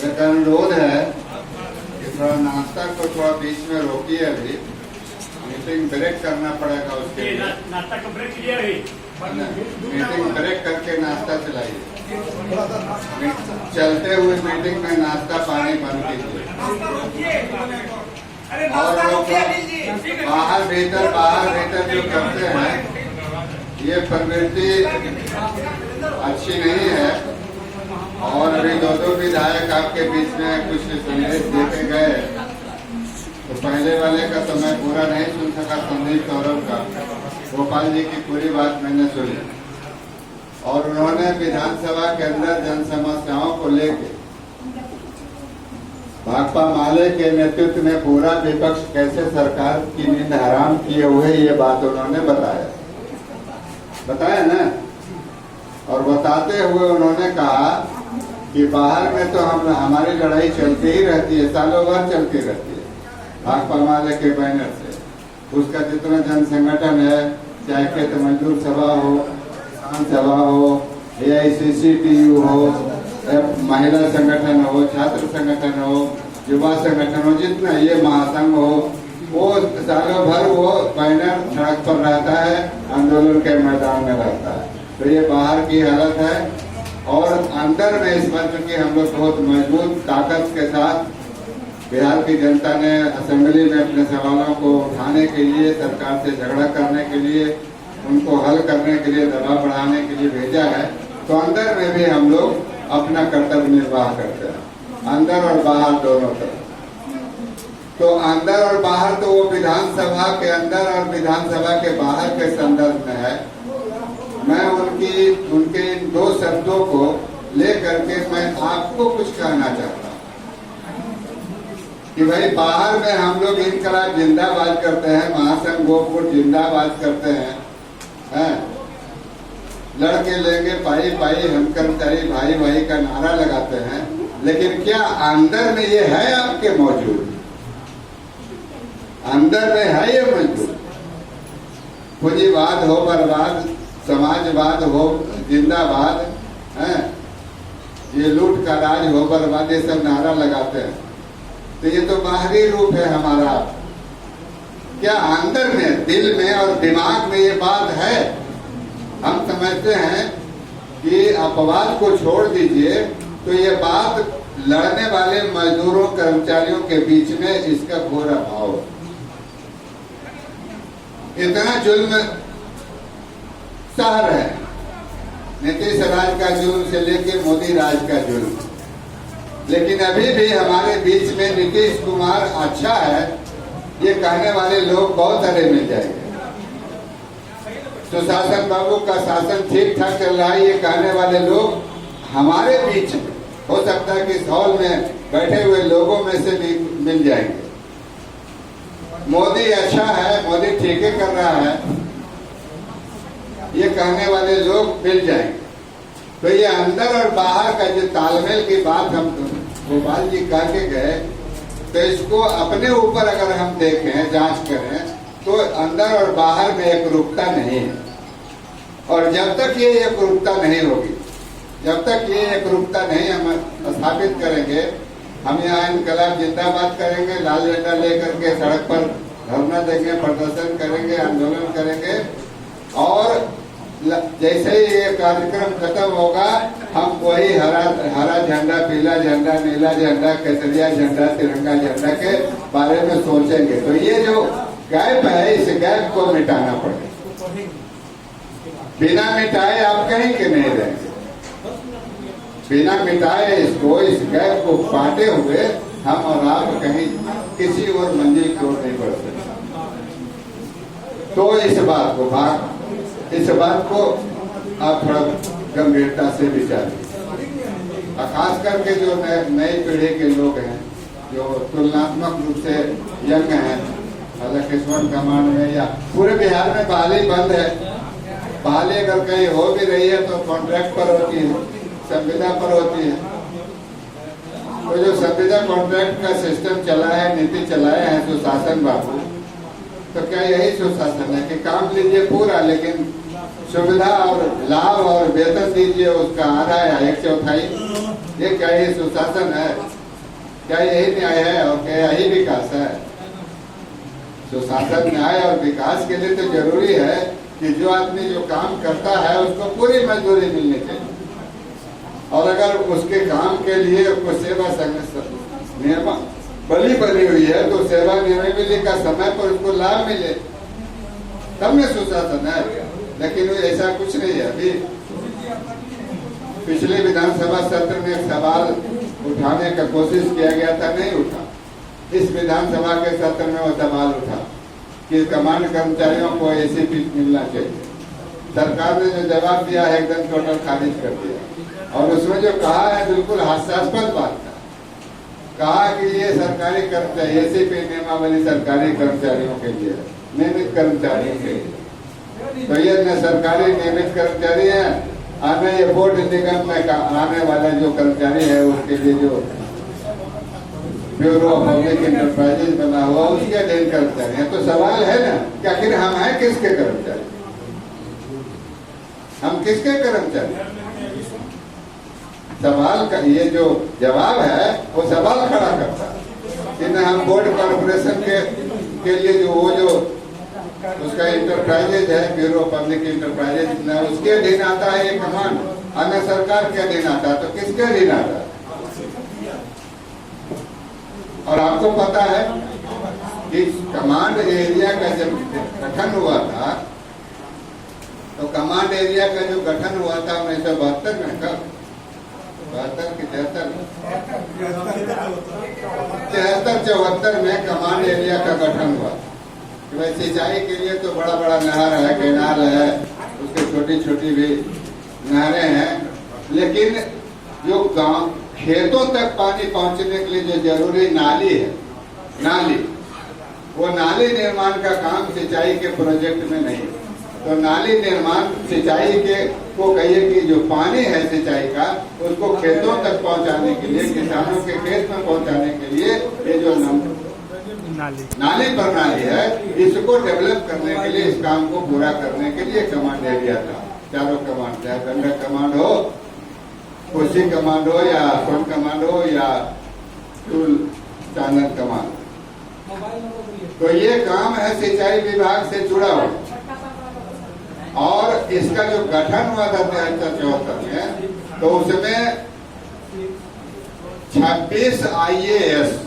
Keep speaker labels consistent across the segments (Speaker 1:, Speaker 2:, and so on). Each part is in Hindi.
Speaker 1: मेरा अनुरोध है कि थोड़ा नाश्ता को थोड़ा बीच में रोकिए, अभी मीटिंग ब्रेक करना पड़ेगा उसके लिए।
Speaker 2: नाश्ता का ब्रेक लिया है,
Speaker 1: मीटिंग ब्रेक करके नाश्ता चलाइए। चलते हुए मीटिंग में नाश्ता पानी बंद कीजिए। और लोग बाहर भीतर जो करते हैं, ये प्रवृत्ति अच्छी नहीं है। और अभी दो विधायक आपके बीच में कुछ संदेश देके गए, तो पहले वाले का तो मैं पूरा नहीं सुन सका, संदीप सौरभ का। गोपाल जी की पूरी बात मैंने सुनी और उन्होंने विधानसभा के अंदर जन समस्याओं को लेकर भाकपा माले के नेतृत्व में पूरा विपक्ष कैसे सरकार की नींद हराम किए हुए, ये बात उन्होंने बताया ना। और बताते हुए उन्होंने कहा कि बाहर में तो हमारी लड़ाई चलती ही रहती है, सालों भर चलती रहती है भाकपा माले के बैनर से। उसका जितना जन संगठन है, चाहे खेत मजदूर सभा हो, किसान सभा हो, AICCTU हो, महिला संगठन हो, छात्र संगठन हो, युवा संगठन हो, जितना ये महासंघ हो, वो सालों भर वो बैनर सड़क पर रहता है, आंदोलन के मैदान में रहता है। तो ये बाहर की हालत है। और अंदर में इस मंच की हम लोग बहुत मजबूत ताकत के साथ बिहार की जनता ने असेंबली में अपने सवालों को उठाने के लिए, सरकार से झगड़ा करने के लिए, उनको हल करने के लिए, दबाव बढ़ाने के लिए भेजा है। तो अंदर में भी हम लोग अपना कर्तव्य निर्वाह करते हैं, अंदर और बाहर दोनों तरफ। तो अंदर और बाहर तो वो विधानसभा के अंदर और विधानसभा के बाहर के संदर्भ में है। मैं उनके इन दो शब्दों को लेकर के मैं आपको कुछ कहना चाहता हूँ कि भाई बाहर में हम लोग इनकलाब जिंदाबाद करते हैं, महासंघ गोपुर जिंदाबाद करते हैं, लड़के लेंगे पाई पाई, हम कर्मचारी भाई भाई का नारा लगाते हैं। लेकिन क्या अंदर में ये है आपके मौजूद? अंदर में है ये मौजूद? पूंजीवाद हो बर्बाद, समाजवाद हो जिंदाबाद, है ये लूट का राज हो बर्बाद, ये सब नारा लगाते हैं। तो ये तो बाहरी रूप है हमारा। क्या अंदर में, दिल में और दिमाग में ये बात है? हम समझते हैं कि अपवाद को छोड़ दीजिए, तो ये बात लड़ने वाले मजदूरों कर्मचारियों के बीच में इसका घोर अभाव। इतना जुल्म सह रहे हैं, नीतीश राज का जुल्म से लेके मोदी राज का जुल्म, लेकिन अभी भी हमारे बीच में नीतीश कुमार अच्छा है ये कहने वाले लोग बहुत सारे मिल जाएंगे। सुशासन बाबू का शासन ठीक ठाक चल रहा है ये कहने वाले लोग हमारे बीच में, हो सकता है कि इस हॉल में बैठे हुए लोगों में से भी मिल जाएंगे। मोदी अच्छा है, मोदी ठीक कर रहा है ये कहने वाले लोग मिल जाएंगे। तो ये अंदर और बाहर का जो तालमेल की बात हम गोपाल जी कह के गए, तो इसको अपने ऊपर अगर हम देखें, जांच करें, तो अंदर और बाहर में एकरूपता नहीं है। और जब तक ये एकरूपता नहीं होगी, जब तक ये एकरूपता नहीं हम स्थापित करेंगे, हम यहाँ इनकलाब जिंदाबाद करेंगे, लाल झंडा लेकर के सड़क पर धरना देंगे, प्रदर्शन करेंगे, आंदोलन करेंगे। और जैसे ही ये कार्यक्रम खत्म होगा, हम वही हरा झंडा, पीला झंडा, नीला झंडा, केसरिया झंडा, तिरंगा झंडा के बारे में सोचेंगे। तो ये जो गैप है, इस गैप को मिटाना पड़ेगा। बिना मिटाए आप कहीं के नहीं रहेंगे। बिना मिटाए इसको, इस गैप को पाटे हुए हम और आप कहीं किसी और मंजिल की ओर नहीं बढ़ सकते। तो इस बात को आप थोड़ा गंभीरता से विचारिए। खास करके जो नई पीढ़ी के लोग हैं, जो तुलनात्मक रूप से यंग हैं, लखीसराय कमांड में या पूरे बिहार में बहाली बंद है। बहाली अगर कहीं हो भी रही है तो कॉन्ट्रैक्ट पर होती है, संविदा पर होती है। तो जो संविदा कॉन्ट्रैक्ट का सिस्टम चला है, नीति चलाए हैं सुशासन बाबू, तो क्या यही सुशासन है कि काम लीजिए पूरा, लेकिन सुविधा और लाभ और वेतन दीजिए उसका आधा या 1/4? ये क्या ये सुशासन है? क्या यही न्याय है और क्या यही विकास है? सुशासन, न्याय और विकास के लिए तो जरूरी है कि जो आदमी जो काम करता है उसको पूरी मजदूरी मिलनी चाहिए, और अगर उसके काम के लिए उसको सेवा नियम बनी हुई है तो सेवा नियमावली का समय पर उसको लाभ मिले, तब में सुशासन है। लेकिन ऐसा कुछ नहीं है। अभी पिछले विधानसभा सत्र में एक सवाल उठाने का कोशिश किया गया था, नहीं उठा। इस विधानसभा के सत्र में वो सवाल उठा कि कमांड कर्मचारियों को एसीपी मिलना चाहिए। सरकार ने जो जवाब दिया है एकदम टोटल खारिज कर दिया, और उसमें जो कहा है बिल्कुल हास्यास्पद बात था। कहा कि ये सरकारी कर्मचारी एसीपी नियमावली सरकारी कर्मचारियों के लिए, नियमित कर्मचारियों के लिए। तो ये न सरकारी नियमित कर्मचारी है, आने ये बोर्ड निगम में आने वाले जो कर्मचारी है उसके लिए जो ब्यूरो ऑफ पब्लिक इंटरप्राइजेज बना हुआ उसके अधीन कर्मचारी है। तो सवाल है ना कि आखिर हम हैं किसके कर्मचारी? हम किसके कर्मचारी? सवाल का ये जो जवाब है वो सवाल खड़ा करता है कि न हम बोर्ड कॉर्पोरेशन के लिए जो वो जो उसका इंटरप्राइजेज है, ब्यूरो पब्लिक इंटरप्राइजेज, न उसके अधीन आता है ये कमांड, अन्य सरकार के अधीन आता है। तो किसके अधीन आता है? और आपको पता है कि कमांड एरिया का जब गठन हुआ था, तो कमांड एरिया का जो गठन हुआ था 1972 में, कब 72 की 73 में कमांड एरिया का गठन हुआ। कि सिंचाई के लिए तो बड़ा बड़ा नहर है, कैनाल है, उसके छोटी छोटी भी नहरें हैं, लेकिन जो गांव खेतों तक पानी पहुंचने के लिए जो जरूरी नाली है, वो नाली निर्माण का काम सिंचाई के प्रोजेक्ट में नहीं। तो नाली निर्माण सिंचाई के को कहिए कि जो पानी है सिंचाई का उसको खेतों तक पहुंचाने के लिए, किसानों के खेत में पहुंचाने के लिए ये जो नाली प्रणाली है, इसको डेवलप करने के लिए, इस काम को पूरा करने के लिए कमांड एरिया था। चारों कमांड, चाहे गंडक कमांड हो, कोसी कमांड हो, या सोन कमांड हो, या टूल चांदन कमांड। तो ये काम है सिंचाई विभाग से जुड़ा हुआ, और इसका जो गठन हुआ था 73-74 में, तो उसमें 26 IAS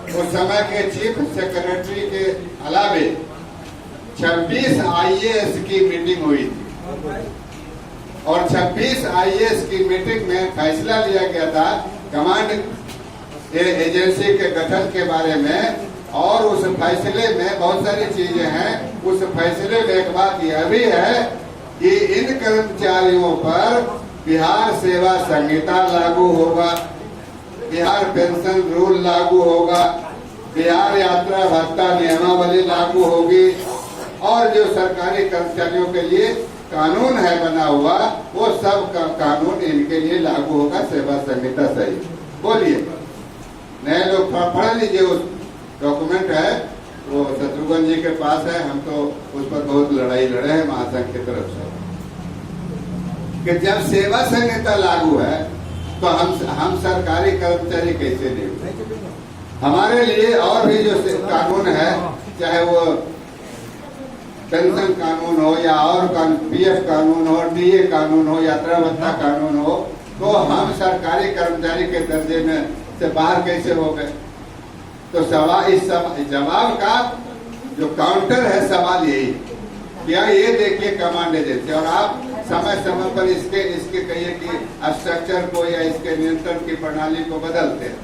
Speaker 1: उस समय के चीफ सेक्रेटरी के अलावे 26 IAS की मीटिंग हुई थी, और 26 IAS की मीटिंग में फैसला लिया गया था कमांड एजेंसी के गठन के बारे में। और उस फैसले में बहुत सारी चीजें हैं। उस फैसले में एक बात यह भी है कि इन कर्मचारियों पर बिहार सेवा संहिता लागू होगा, बिहार पेंशन रूल लागू होगा, बिहार यात्रा भत्ता नियमावली लागू होगी, और जो सरकारी कर्मचारियों के लिए कानून है बना हुआ वो सब का कानून इनके लिए लागू होगा, सेवा संहिता सही। बोलिए, नए लोग पढ़ लीजिए, उस डॉक्यूमेंट है वो शत्रुघ्न जी के पास है। हम तो उस पर बहुत लड़ाई लड़े हैं महासंघ की तरफ से कि जब सेवा संहिता लागू है तो हम सरकारी कर्मचारी कैसे देंगे? हमारे लिए और भी जो कानून है, चाहे वो पेंशन कानून हो या और PF कानून हो, DA कानून हो, यात्रा भत्ता कानून हो, तो हम सरकारी कर्मचारी के दर्जे में से बाहर कैसे हो गए? तो सवाल, इस जवाब का जो काउंटर है सवाल यही, क्या ये देखिए कमांड एजेंसी, और आप समय समय पर इसके कहिए कि स्ट्रक्चर को या इसके नियंत्रण की प्रणाली को बदलते हैं,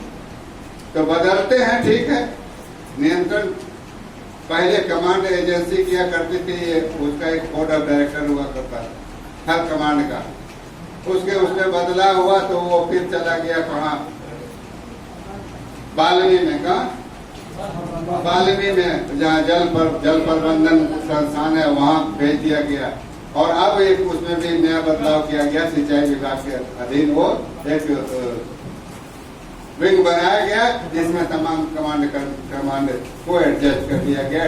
Speaker 1: तो बदलते हैं, ठीक है। नियंत्रण पहले कमांड एजेंसी किया करती थी, उसका एक बोर्ड ऑफ डायरेक्टर हुआ करता था हर कमांड का। उसमें बदला हुआ तो वो फिर चला गया कहाँ? बालवी में। कहा? बालवी में, जहाँ जल प्रबंधन संस्थान है वहाँ भेज दिया गया। और अब एक उसमें भी नया बदलाव किया गया, सिंचाई विभाग के अधीन वो एक विंग बनाया गया जिसमें तमाम कमांड को एडजस्ट कर दिया गया,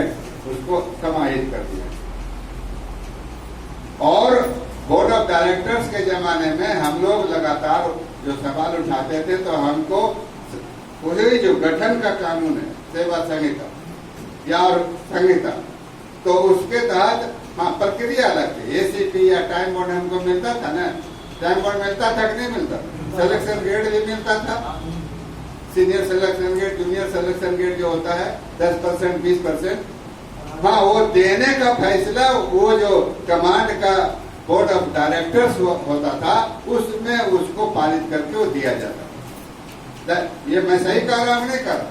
Speaker 1: उसको समाहित कर दिया। और बोर्ड ऑफ डायरेक्टर्स के जमाने में हम लोग लगातार जो सवाल उठाते थे तो हमको वही जो गठन का कानून है सेवा संहिता या और संहिता, तो उसके तहत हाँ प्रक्रिया अलग थी। एसीपी या टाइम बोर्ड हमको मिलता था ना, टाइम बोर्ड मिलता था कि नहीं मिलता, सिलेक्शन ग्रेड भी मिलता था, senior selection grade, junior selection grade जो होता है 10% 20%, हाँ वो देने का फैसला वो जो कमांड का बोर्ड ऑफ डायरेक्टर्स होता था उसमें उसको पारित करके वो दिया जाता। ये मैं सही कह रहा हूँ नहीं कह रहा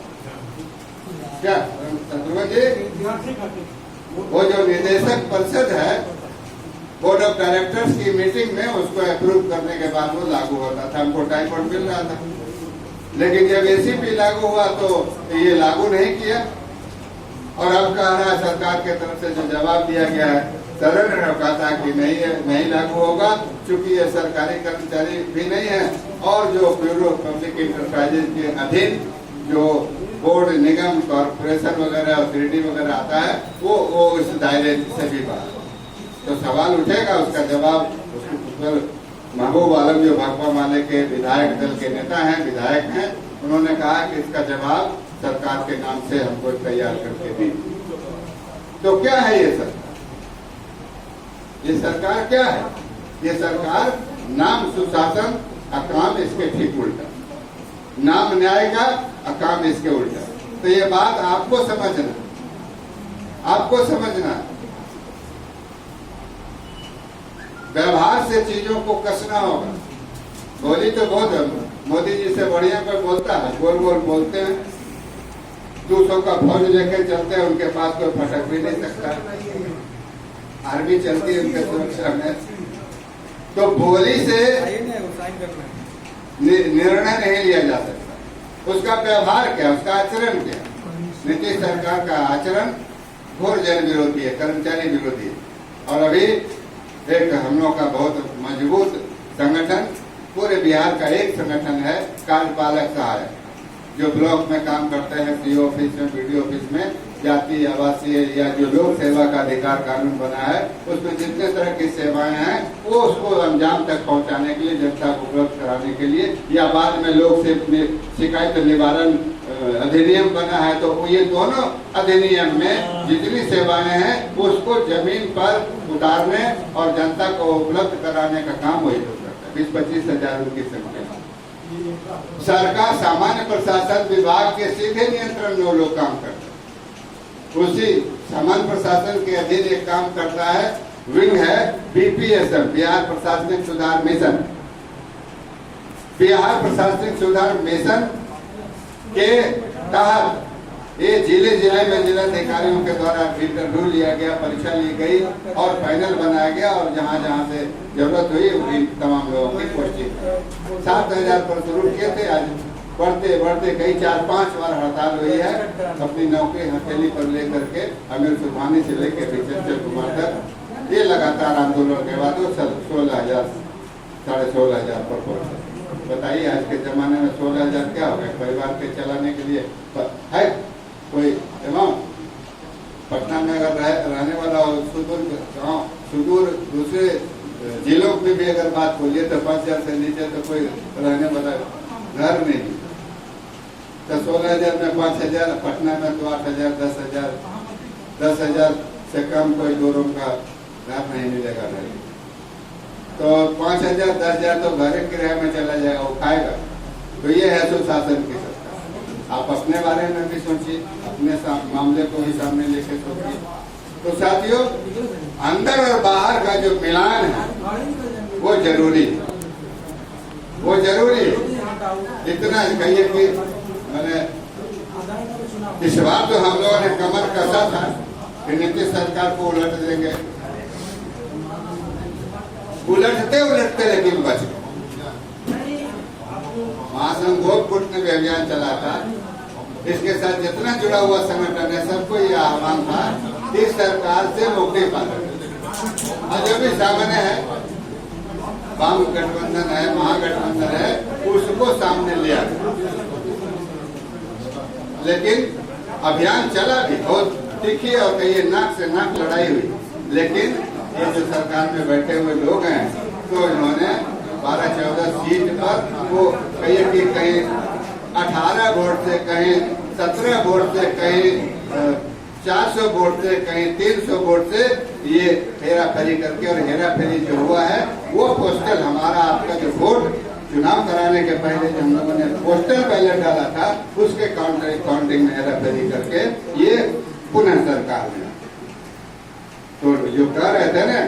Speaker 1: क्या शत्रुघ्न जी? वो जो निदेशक परिषद है बोर्ड ऑफ डायरेक्टर्स की मीटिंग में उसको अप्रूव करने के बाद वो लागू होता था। हमको टाइम बोर्ड मिल रहा था, लेकिन जब एसीपी लागू हुआ तो ये लागू नहीं किया। और अब कह रहा है सरकार के तरफ से जो जवाब दिया गया है, सरल ने कहा था कि नहीं लागू होगा, क्योंकि ये सरकारी कर्मचारी भी नहीं है और जो ब्यूरो पब्लिक इंटरप्राइजेज के अधीन जो बोर्ड निगम कॉर्पोरेशन वगैरह ऑथोरिटी वगैरह आता है वो इस दायरे से भी बाहर। तो सवाल उठेगा, उसका जवाब महबूब आलम जो भाकपा माले के विधायक दल के नेता हैं, विधायक हैं, उन्होंने कहा कि इसका जवाब सरकार के नाम से हमको तैयार करके दी। तो क्या है ये सरकार? ये सरकार क्या है? ये सरकार नाम सुशासन, काम इसके ठीक उल्टा, नाम न्याय का, काम इसके उल्टा। तो ये बात आपको समझना, आपको समझना, व्यवहार से चीजों को कसना होगा। बोली तो बहुत मोदी जी से बढ़िया कोई बोलता है, गोल गोल बोलते हैं, 200 का फौज लेकर चलते हैं, उनके पास कोई फटक भी नहीं सकता, आर्मी चलती है उनके सुरक्षा में। तो बोली से निर्णय नहीं लिया जा सकता। उसका व्यवहार क्या, उसका आचरण क्या? नीतीश सरकार का आचरण घोर जन विरोधी है, कर्मचारी विरोधी है। और अभी एक हम लोग का बहुत मजबूत संगठन, पूरे बिहार का एक संगठन है कार्यपालक सहायक, जो ब्लॉक में काम करते हैं, सीओ ऑफिस में, बीडीओ ऑफिस में, जातीय आवासीय या जो लोक सेवा का अधिकार कानून बना है उसमें जितने तरह की सेवाएं हैं वो उसको अंजाम तक पहुंचाने के लिए, जनता को उपलब्ध कराने के लिए, या बाद में लोग से शिकायत निवारण अधिनियम बना है तो ये दोनों अधिनियम में जितनी सेवाएं हैं उसको जमीन पर उतारने और जनता को उपलब्ध कराने का काम वही लोग करता है। 20-25 हजार उनकी संख्या। सरकार सामान्य प्रशासन विभाग के सीधे नियंत्रण में वो लोग काम करते हैं। उसी सामान्य प्रशासन के अधीन एक काम करता है, विंग है बीपीएसएम, बिहार प्रशासनिक सुधार मिशन। बिहार प्रशासनिक सुधार मिशन के तहत ये जिले में जिलाधिकारियों के द्वारा इंटरव्यू लिया गया, परीक्षा ली गई और फाइनल बनाया गया, और जहाँ जहाँ से जरूरत हुई उन तमाम लोगों की पोस्टिंग 7000 पर शुरू किए थे। आज बढ़ते बढ़ते कई 4-5 बार हड़ताल हुई है। अपनी नौकरी हथेली पर लेकर के अमीर सुबहानी से लेकर चंचल कुमार तक ये लगातार आंदोलन के बाद 16,000 16,500 पर पहुंचे। बताइए आज के जमाने में 16,000 क्या हो गए? परिवार के चलाने के लिए है कोई अमाउंट? पटना में अगर रहने वाला हो, सुदूर गाँव, सुदूर दूसरे जिलों में भी अगर बात बोलिए तो 5,000 से नीचे तो कोई रहने वाला घर नहीं। तो 16,000 में 5,000, पटना में तो 8,000 10,000, 10,000 से कम कोई 2 रूम का घर नहीं मिलेगा। नहीं तो 5,000 10,000 तो घर किराए में चला जाएगा, वो खाएगा। तो ये है सुशासन की सरकार। आप अपने बारे में भी सोचिए, अपने मामले को भी सामने लेके सोचिए। तो साथियों, अंदर और बाहर का जो मिलान है वो जरूरी है, वो जरूरी है। इतना कहिए कि मैंने इस बार तो हम लोगों ने कमर कसा था कि नीतीश सरकार को उलट देंगे, उलटते उलटते लेकिन बच गए। महासंघ ने भी अभियान चला था। इसके साथ जितना जुड़ा हुआ संगठन है सबको ये आह्वान था कि सरकार से मुक्ति पालन। और जो भी सामने है, वाम गठबंधन है, महागठबंधन है, उसको सामने लिया। लेकिन अभियान चला भी बहुत तीखी और कहीं नाक से नाक लड़ाई हुई, लेकिन ये जो सरकार में बैठे हुए लोग हैं, तो इन्होंने 12-14 सीट पर वो कहीं 18 वोट से, कहीं 17 वोट से, कहीं 400 वोट से, कहीं 300 वोट से ये हेरा फेरी करके, और हेरा फेरी जो हुआ है वो पोस्टल हमारा आपका जो वोट चुनाव कराने के पहले जो हम लोगों ने पोस्टल बैलेट डाला था उसके काउंटिंग में हेरा फेरी करके ये पुनः सरकार में। तो जो कह रहे थे ना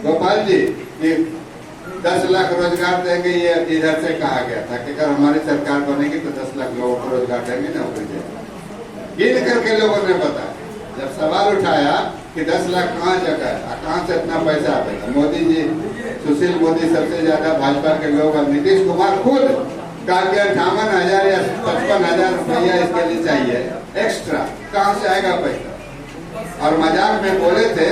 Speaker 1: गोपाल जी कि 10 लाख रोजगार देंगे, ये इधर से कहा गया था कि अगर हमारी सरकार बनेगी तो 10 लाख लोगों को रोजगार देंगे, नौकरी देंगे। गिन करके लोगों ने बताया। जब सवाल उठाया कि 10 लाख कहाँ जगह है, कहाँ से इतना पैसा आएगा, मोदी जी, सुशील मोदी सबसे ज्यादा भाजपा के लोग, और नीतीश कुमार खुद कहा कि 58,000 या 55,000 रुपया इसके लिए चाहिए एक्स्ट्रा, कहाँ से आएगा पैसा। और मजाक में बोले थे,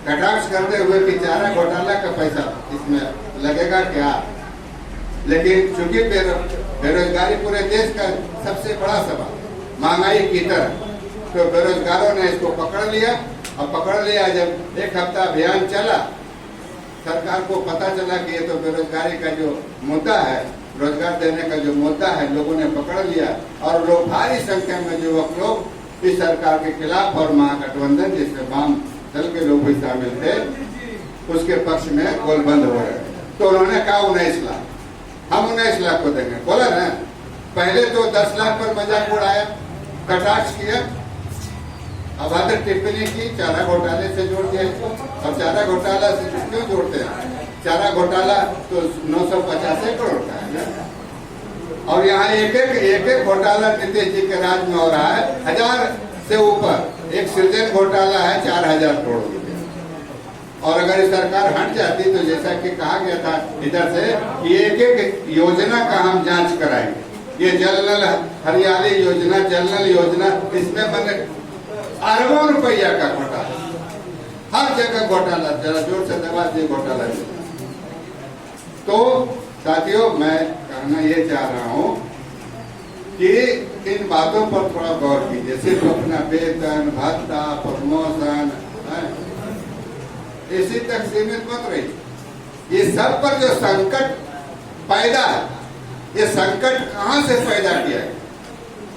Speaker 1: कटाक्ष करते हुए कि चारा घोटाला का पैसा इसमें लगेगा क्या। लेकिन चूंकि बेरोजगारी पूरे देश का सबसे बड़ा सवाल, महंगाई की तरह, तो बेरोजगारों ने इसको पकड़ लिया। और पकड़ लिया, जब एक हफ्ता अभियान चला, सरकार को पता चला कि ये तो बेरोजगारी का जो मुद्दा है, रोजगार देने का जो मुद्दा है, लोगों ने पकड़ लिया। और लोग भारी संख्या में युवक लोग इस सरकार के खिलाफ, और महागठबंधन जिसमें वाम दल के लोग भी शामिल थे, उसके पक्ष में गोलबंद हो रहे। तो उन्होंने कहा 19 लाख, हम 19 लाख को देंगे। बोला ना, पहले तो 10 लाख पर मजाक उड़ाया, कटाक्ष किया, अभद्र टिप्पणी की, चारा घोटाले से जोड़ दिया। और चारा घोटाला से क्यों जोड़ते हैं? चारा घोटाला तो 950 करोड़ का है ना। और यहाँ एक एक घोटाला नीतीश जी के राज में हो रहा है, 1000 से ऊपर। एक सृजन घोटाला है 4000 करोड़ रुपए। और अगर इस सरकार हट जाती तो जैसा कि कहा गया था इधर से कि एक एक योजना का हम जांच कराएंगे। ये जल नल हरियाली योजना, जल नल योजना, इसमें मैंने अरबों रुपया का घोटाला, हर जगह घोटाला, जरा जोर से दबा दिए घोटाला। तो साथियों, मैं कहना ये चाह रहा हूँ कि इन बातों पर थोड़ा गौर कीजिए। सिर्फ अपना वेतन, भत्ता, प्रमोशन इसी तक सीमित मत रहिए। ये सब पर जो संकट पैदा है, ये संकट कहाँ से पैदा किया है?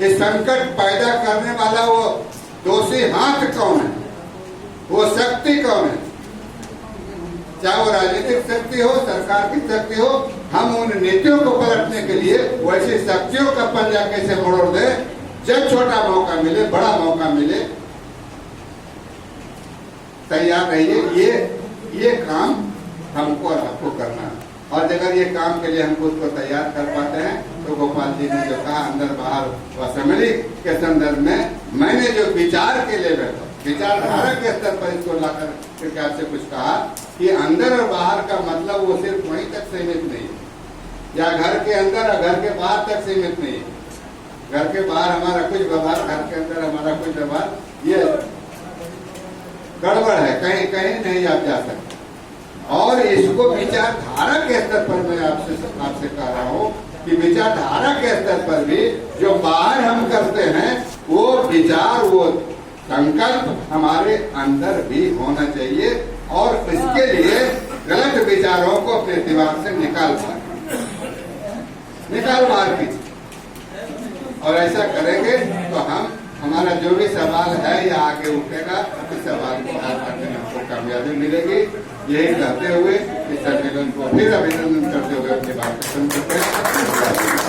Speaker 1: ये संकट पैदा करने वाला वो दोषी हाथ कौन है, वो शक्ति कौन है? चाहे वो राजनीतिक शक्ति हो, सरकार की शक्ति हो, हम उन नीतियों को पलटने के लिए वैसी शक्तियों का पंजा कैसे मोड़ दे, जब छोटा मौका मिले, बड़ा मौका मिले, तैयार रहिए। ये काम हमको और आपको करना है। और अगर ये काम के लिए हम खुद को तैयार कर पाते हैं तो गोपाल जी ने जो कहा अंदर बाहर असेंबली के संदर्भ में, मैंने जो विचार के लेवल पर, विचारधारा के स्तर पर इसको लाकर करके आपसे कुछ कहा कि अंदर और बाहर का मतलब वो सिर्फ वहीं तक सीमित नहीं है, या घर के अंदर और घर के बाहर तक सीमित नहीं है। घर के बाहर हमारा कुछ व्यवहार, घर के अंदर हमारा कुछ व्यवहार, ये गड़बड़ है, कहीं कहीं नहीं आप जा सकते। और इसको विचारधारा के स्तर पर मैं आपसे कह रहा हूँ कि विचारधारा के स्तर पर भी जो बाहर हम करते हैं वो विचार, वो संकल्प हमारे अंदर भी होना चाहिए। और इसके लिए गलत विचारों को अपने दिमाग से निकाल बाहर कीजिए। और ऐसा करेंगे तो हम, हमारा जो भी सवाल है या आगे उठेगा, इस सवाल को हल करने में हमको कामयाबी मिलेगी। यही कहते हुए इस सम्मेलन को फिर अभिनंदन करते हुए अपनी बात खत्म करते हैं।